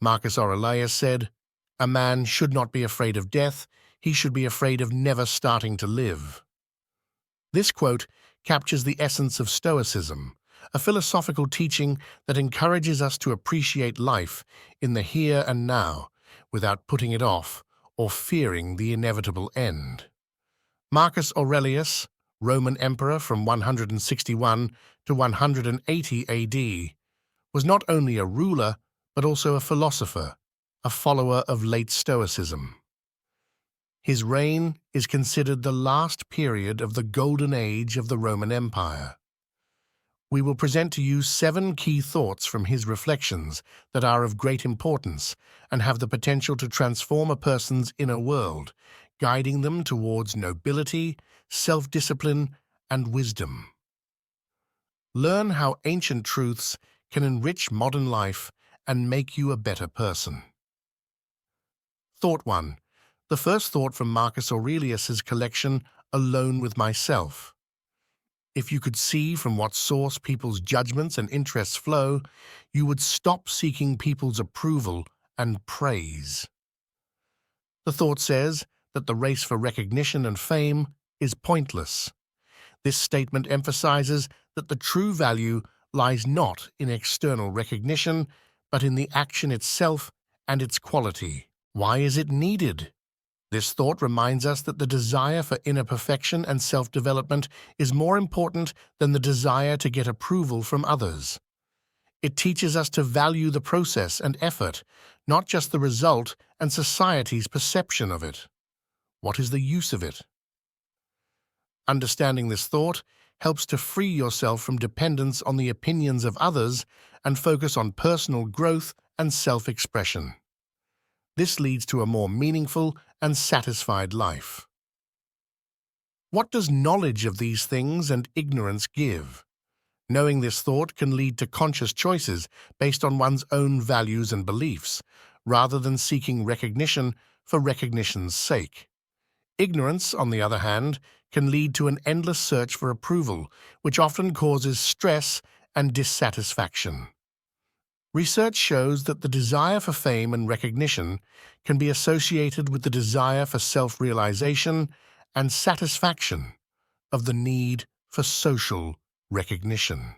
Marcus Aurelius said, "A man should not be afraid of death, he should be afraid of never starting to live." This quote captures the essence of Stoicism, a philosophical teaching that encourages us to appreciate life in the here and now without putting it off or fearing the inevitable end. Marcus Aurelius, Roman Emperor from 161 to 180 AD, was not only a ruler but also a philosopher, a follower of late Stoicism. His reign is considered the last period of the golden age of the Roman Empire. We will present to you 7 key thoughts from his reflections that are of great importance and have the potential to transform a person's inner world, guiding them towards nobility, self-discipline, and wisdom. Learn how ancient truths can enrich modern life and make you a better person. Thought 1. The first thought from Marcus Aurelius's collection, Alone with Myself. If you could see from what source people's judgments and interests flow, you would stop seeking people's approval and praise. The thought says that the race for recognition and fame is pointless. This statement emphasizes that the true value lies not in external recognition, but in the action itself and its quality. Why is it needed? This thought reminds us that the desire for inner perfection and self-development is more important than the desire to get approval from others. It teaches us to value the process and effort, not just the result and society's perception of it. What is the use of it? Understanding this thought helps to free yourself from dependence on the opinions of others and focus on personal growth and self-expression. This leads to a more meaningful and satisfied life. What does knowledge of these things and ignorance give? Knowing this thought can lead to conscious choices based on one's own values and beliefs, rather than seeking recognition for recognition's sake. Ignorance, on the other hand, can lead to an endless search for approval, which often causes stress and dissatisfaction. Research shows that the desire for fame and recognition can be associated with the desire for self-realization and satisfaction of the need for social recognition.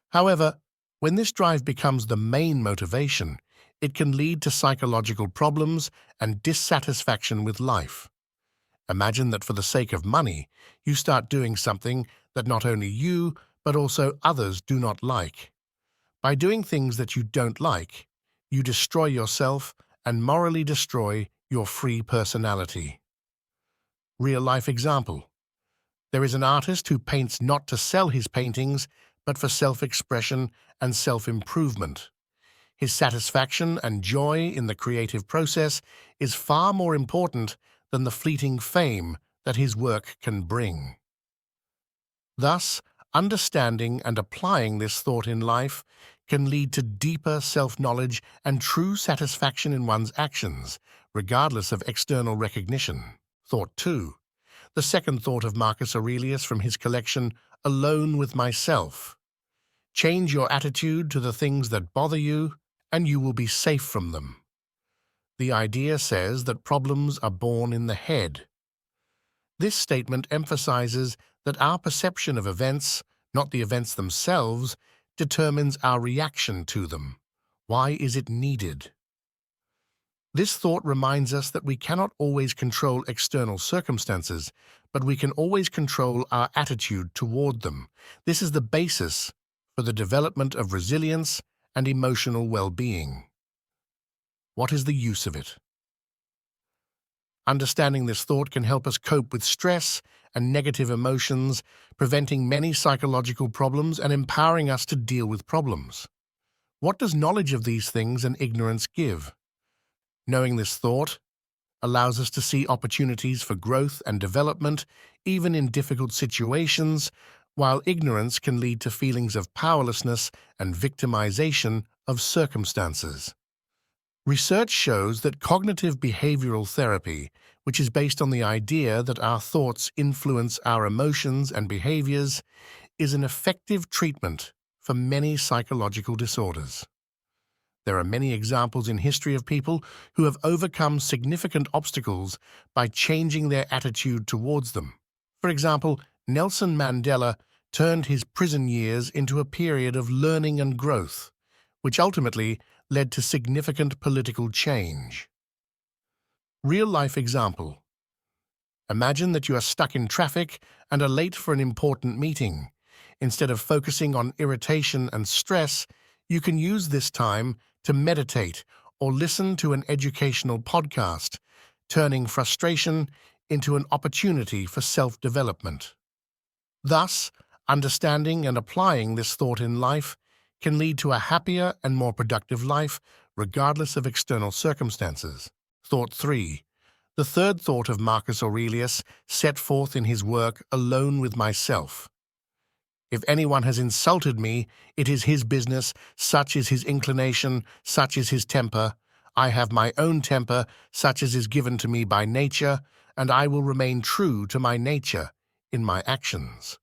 However, when this drive becomes the main motivation, it can lead to psychological problems and dissatisfaction with life. Imagine that for the sake of money, you start doing something that not only you, but also others do not like. By doing things that you don't like, you destroy yourself and morally destroy your free personality. Real-life example. There is an artist who paints not to sell his paintings, but for self-expression and self-improvement. His satisfaction and joy in the creative process is far more important than the fleeting fame that his work can bring. Thus, understanding and applying this thought in life can lead to deeper self-knowledge and true satisfaction in one's actions, regardless of external recognition. Thought 2. The second thought of Marcus Aurelius from his collection, Alone with Myself. Change your attitude to the things that bother you, and you will be safe from them. The idea says that problems are born in the head. This statement emphasizes that our perception of events, not the events themselves, determines our reaction to them. Why is it needed? This thought reminds us that we cannot always control external circumstances, but we can always control our attitude toward them. This is the basis for the development of resilience and emotional well-being. What is the use of it? Understanding this thought can help us cope with stress and negative emotions, preventing many psychological problems and empowering us to deal with problems. What does knowledge of these things and ignorance give? Knowing this thought allows us to see opportunities for growth and development, even in difficult situations, while ignorance can lead to feelings of powerlessness and victimization of circumstances. Research shows that cognitive behavioral therapy, which is based on the idea that our thoughts influence our emotions and behaviors, is an effective treatment for many psychological disorders. There are many examples in history of people who have overcome significant obstacles by changing their attitude towards them. For example, Nelson Mandela turned his prison years into a period of learning and growth, which ultimately led to significant political change. Real-life example. Imagine that you are stuck in traffic and are late for an important meeting. Instead of focusing on irritation and stress, you can use this time to meditate or listen to an educational podcast, turning frustration into an opportunity for self-development. Thus, understanding and applying this thought in life can lead to a happier and more productive life, regardless of external circumstances. Thought 3. The third thought of Marcus Aurelius set forth in his work Alone with Myself. If anyone has insulted me, it is his business, such is his inclination, such is his temper. I have my own temper, such as is given to me by nature, and I will remain true to my nature in my actions.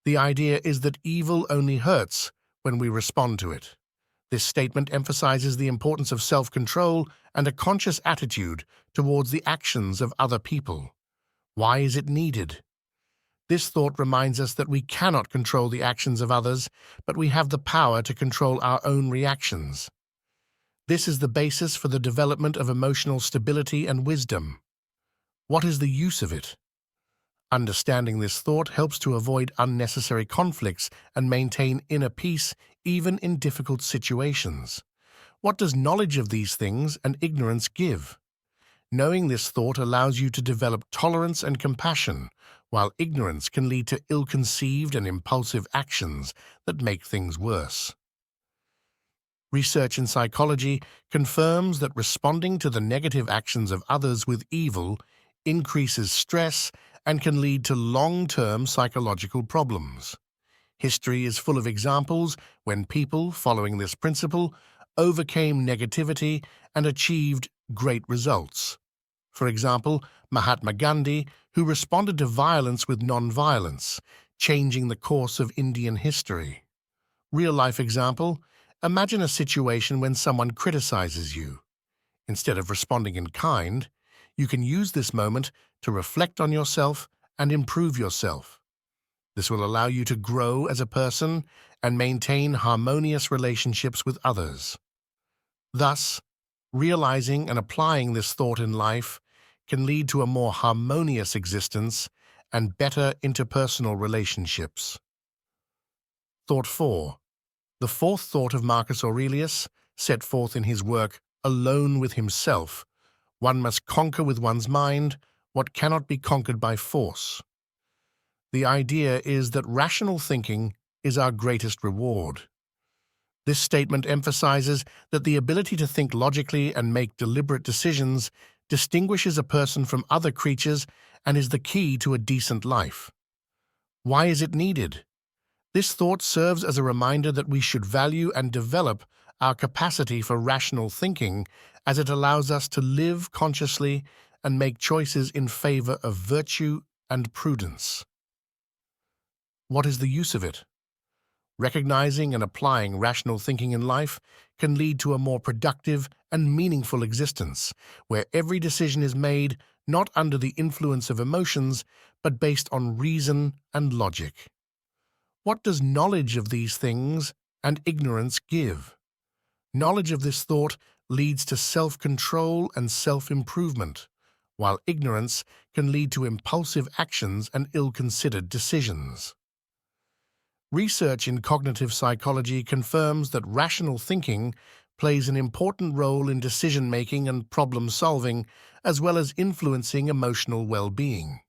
The idea is that evil only hurts when we respond to it. This statement emphasizes the importance of self-control and a conscious attitude towards the actions of other people. Why is it needed? This thought reminds us that we cannot control the actions of others, but we have the power to control our own reactions. This is the basis for the development of emotional stability and wisdom. What is the use of it? Understanding this thought helps to avoid unnecessary conflicts and maintain inner peace even in difficult situations. What does knowledge of these things and ignorance give? Knowing this thought allows you to develop tolerance and compassion, while ignorance can lead to ill-conceived and impulsive actions that make things worse. Research in psychology confirms that responding to the negative actions of others with evil increases stress and can lead to long-term psychological problems. History is full of examples when people, following this principle, overcame negativity and achieved great results. For example, Mahatma Gandhi, who responded to violence with non-violence, changing the course of Indian history. Real-life example, imagine a situation when someone criticizes you. Instead of responding in kind, you can use this moment to reflect on yourself and improve yourself. This will allow you to grow as a person and maintain harmonious relationships with others. Thus, realizing and applying this thought in life can lead to a more harmonious existence and better interpersonal relationships. Thought 4. The fourth thought of Marcus Aurelius, set forth in his work Alone with Himself. One must conquer with one's mind what cannot be conquered by force. The idea is that rational thinking is our greatest reward. This statement emphasizes that the ability to think logically and make deliberate decisions distinguishes a person from other creatures and is the key to a decent life. Why is it needed? This thought serves as a reminder that we should value and develop our capacity for rational thinking, as it allows us to live consciously and make choices in favor of virtue and prudence. What is the use of it? Recognizing and applying rational thinking in life can lead to a more productive and meaningful existence, where every decision is made not under the influence of emotions, but based on reason and logic. What does knowledge of these things and ignorance give? Knowledge of this thought leads to self-control and self-improvement, while ignorance can lead to impulsive actions and ill-considered decisions. Research in cognitive psychology confirms that rational thinking plays an important role in decision-making and problem-solving, as well as influencing emotional well-being.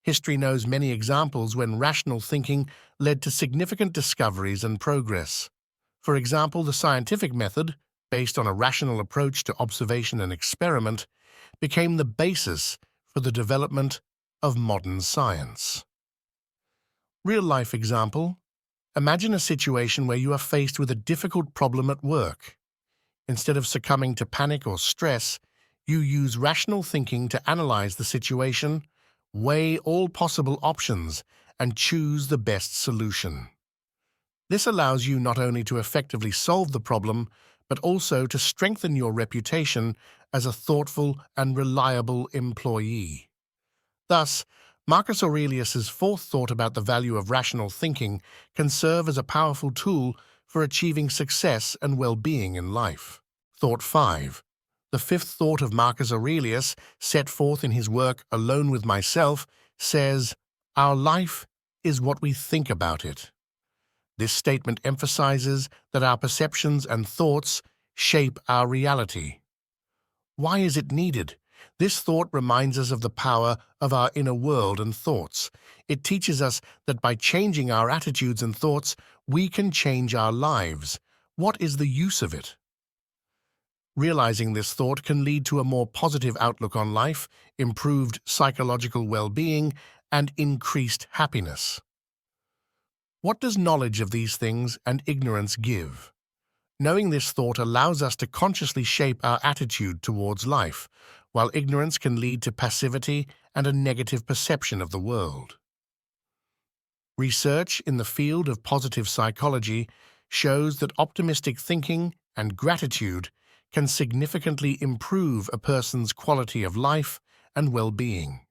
History knows many examples when rational thinking led to significant discoveries and progress. For example, the scientific method, based on a rational approach to observation and experiment, became the basis for the development of modern science. Real-life example. Imagine a situation where you are faced with a difficult problem at work. Instead of succumbing to panic or stress, you use rational thinking to analyze the situation, weigh all possible options, and choose the best solution. This allows you not only to effectively solve the problem, but also to strengthen your reputation as a thoughtful and reliable employee. Thus, Marcus Aurelius's fourth thought about the value of rational thinking can serve as a powerful tool for achieving success and well-being in life. Thought 5. The fifth thought of Marcus Aurelius, set forth in his work Alone with Myself, says, "Our life is what we think about it." This statement emphasizes that our perceptions and thoughts shape our reality. Why is it needed? This thought reminds us of the power of our inner world and thoughts. It teaches us that by changing our attitudes and thoughts, we can change our lives. What is the use of it? Realizing this thought can lead to a more positive outlook on life, improved psychological well-being, and increased happiness. What does knowledge of these things and ignorance give? Knowing this thought allows us to consciously shape our attitude towards life, while ignorance can lead to passivity and a negative perception of the world. Research in the field of positive psychology shows that optimistic thinking and gratitude can significantly improve a person's quality of life and well-being.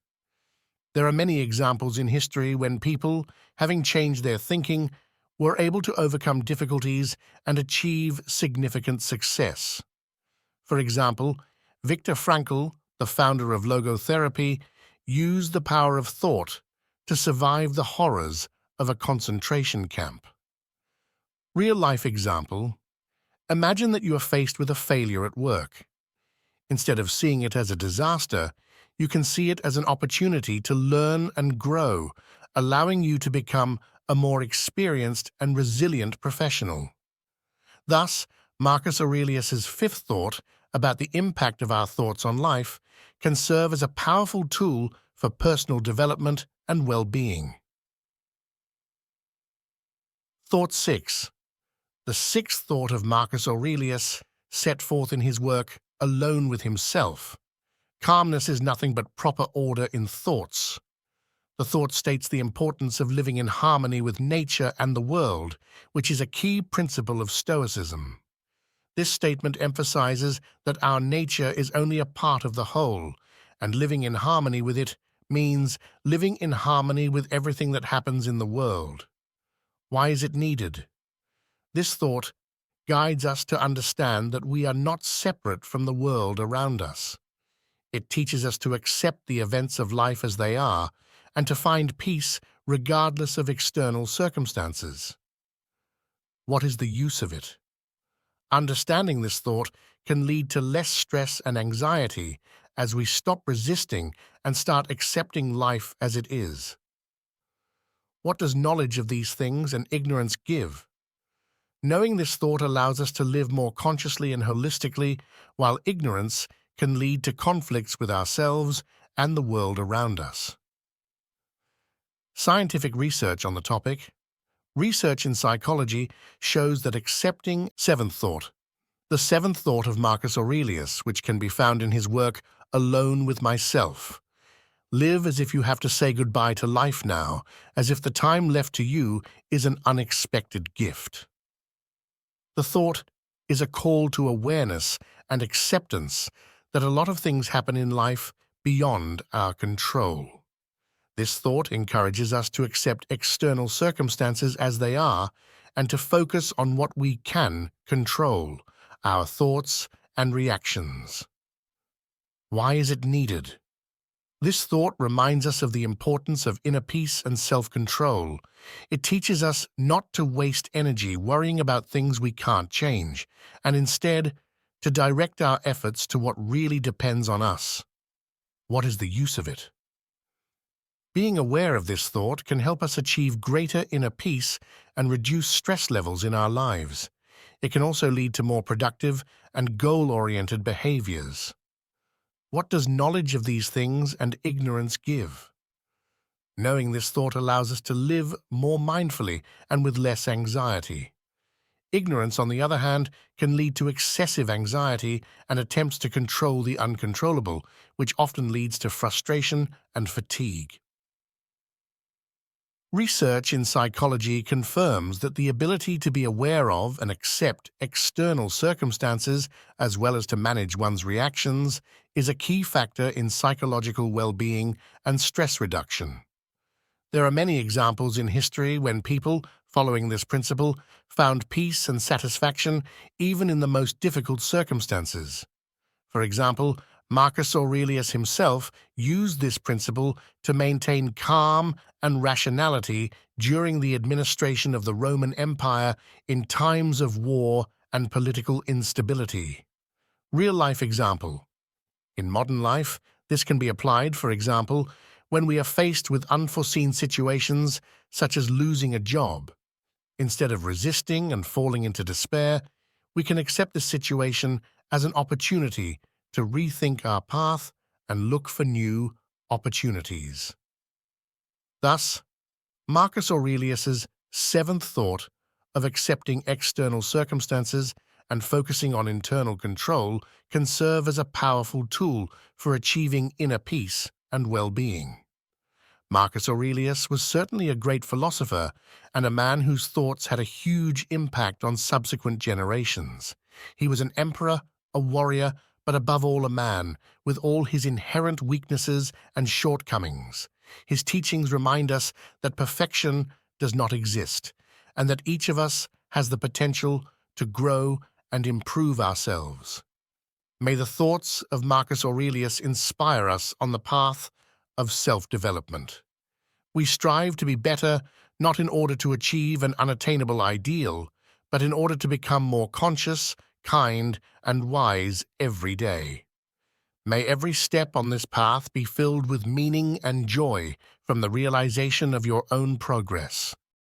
There are many examples in history when people, having changed their thinking, were able to overcome difficulties and achieve significant success. For example, Viktor Frankl, the founder of logotherapy, used the power of thought to survive the horrors of a concentration camp. Real-life example: imagine that you are faced with a failure at work. Instead of seeing it as a disaster, you can see it as an opportunity to learn and grow, allowing you to become a more experienced and resilient professional. Thus, Marcus Aurelius's fifth thought about the impact of our thoughts on life can serve as a powerful tool for personal development and well-being. Thought 6. The sixth thought of Marcus Aurelius, set forth in his work Alone with Himself. Calmness is nothing but proper order in thoughts. The thought states the importance of living in harmony with nature and the world, which is a key principle of Stoicism. This statement emphasizes that our nature is only a part of the whole, and living in harmony with it means living in harmony with everything that happens in the world. Why is it needed? This thought guides us to understand that we are not separate from the world around us. It teaches us to accept the events of life as they are and to find peace regardless of external circumstances. What is the use of it? Understanding this thought can lead to less stress and anxiety as we stop resisting and start accepting life as it is. What does knowledge of these things and ignorance give? Knowing this thought allows us to live more consciously and holistically, while ignorance can lead to conflicts with ourselves and the world around us. Scientific research on the topic. Research in psychology shows that accepting seventh thought, the seventh thought of Marcus Aurelius, which can be found in his work Alone with Myself. Live as if you have to say goodbye to life now, as if the time left to you is an unexpected gift. The thought is a call to awareness and acceptance that a lot of things happen in life beyond our control. This thought encourages us to accept external circumstances as they are and to focus on what we can control, our thoughts and reactions. Why is it needed? This thought reminds us of the importance of inner peace and self-control. It teaches us not to waste energy worrying about things we can't change, and instead to direct our efforts to what really depends on us. What is the use of it? Being aware of this thought can help us achieve greater inner peace and reduce stress levels in our lives. It can also lead to more productive and goal-oriented behaviors. What does knowledge of these things and ignorance give? Knowing this thought allows us to live more mindfully and with less anxiety. Ignorance, on the other hand, can lead to excessive anxiety and attempts to control the uncontrollable, which often leads to frustration and fatigue. Research in psychology confirms that the ability to be aware of and accept external circumstances, as well as to manage one's reactions, is a key factor in psychological well-being and stress reduction. There are many examples in history when people, following this principle, found peace and satisfaction even in the most difficult circumstances. For example, Marcus Aurelius himself used this principle to maintain calm and rationality during the administration of the Roman Empire in times of war and political instability. Real-life example. In modern life, this can be applied, for example, when we are faced with unforeseen situations such as losing a job. Instead of resisting and falling into despair, we can accept the situation as an opportunity to rethink our path and look for new opportunities. Thus, Marcus Aurelius's seventh thought of accepting external circumstances and focusing on internal control can serve as a powerful tool for achieving inner peace and well-being. Marcus Aurelius was certainly a great philosopher and a man whose thoughts had a huge impact on subsequent generations. He was an emperor, a warrior, but above all a man, with all his inherent weaknesses and shortcomings. His teachings remind us that perfection does not exist, and that each of us has the potential to grow and improve ourselves. May the thoughts of Marcus Aurelius inspire us on the path of self-development. We strive to be better not in order to achieve an unattainable ideal, but in order to become more conscious, kind, and wise every day. May every step on this path be filled with meaning and joy from the realization of your own progress.